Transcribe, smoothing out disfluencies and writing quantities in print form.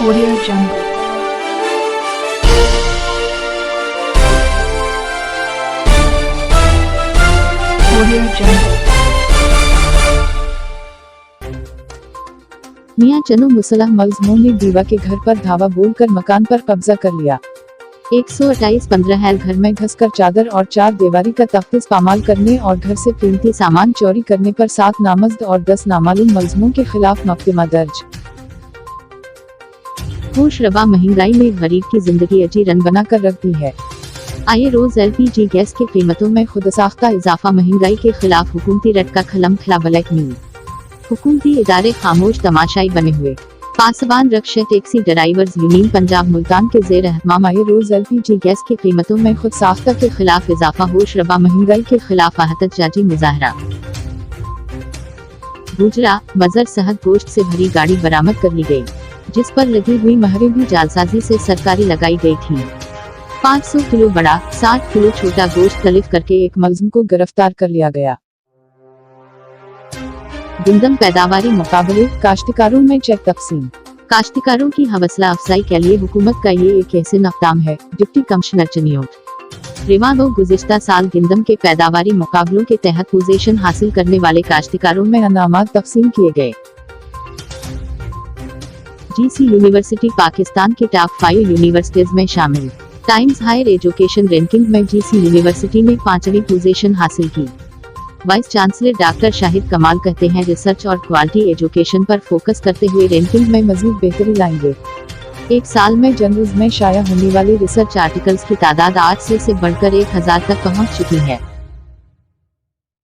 Audio Jungle. Audio Jungle. मियां चनो मुसल्लह मुलज़िमों ने दीवा के घर पर धावा बोलकर मकान पर कब्जा कर लिया। 128-15 घर में घुसकर चादर और 4 दीवारी का तख्तीस पामाल करने और घर से कीमती सामान चोरी करने पर 7 नामजद और 10 नामालूम मुलज़िमों के खिलाफ मुकदमा दर्ज। होश रबा महंगाई ने गरीब की जिंदगी अजीरन बना कर रख दी है। आए रोज LPG गैस की कीमतों में खुदसाख्ता इजाफा, महंगाई के खिलाफ हुकूमती रट का खलम खिला ब्लैक न्यूज। हुकूमती इदारे खामोश तमाशाई बने हुए। पासबान रक्षा taxi drivers union Punjab Multan के जेर एहतमाम आए रोज LPG गैस की कीमतों में खुद साख्ता के खिलाफ इजाफा, होश रबा महंगाई के खिलाफ एहतजाजी मुजाहरा। गुजरा मजर सहद गोश्त से भरी गाड़ी बरामद कर ली गई, जिस पर लगी हुई महरें भी जालसाजी से सरकारी लगाई गई थी। 500 किलो बड़ा 60 किलो छोटा गोश्त तलिफ करके एक मुलजिम को गिरफ्तार कर लिया गया। गुंदम पैदावारी मुकाबले, काश्तकारों में चेक तकसीम। काश्तकारों की हौसला अफजाई के लिए हुकूमत का ये एक ऐसे इक़दाम है। डिप्टी कमिश्नर चनियोट रिवानो गुज़िश्ता साल गिंदम के पैदावारी मुकाबलों के तहत पोजीशन हासिल करने वाले काश्तकारों में इनामात तकसीम किए गए। GC यूनिवर्सिटी पाकिस्तान के टॉप 5 यूनिवर्सिटीज में शामिल। टाइम्स हायर एजुकेशन रैंकिंग में GC यूनिवर्सिटी ने 5वीं पोजीशन हासिल की। वाइस चांसलर डॉक्टर शाहिद कमाल कहते हैं, रिसर्च और क्वालिटी एजुकेशन पर फोकस करते हुए रैंकिंग में मजीद बेहतरी लाएंगे। एक साल में जर्नल्स में शाया होने वाले रिसर्च आर्टिकल्स की तादाद 800 से बढ़कर 1000 तक पहुंच चुकी है।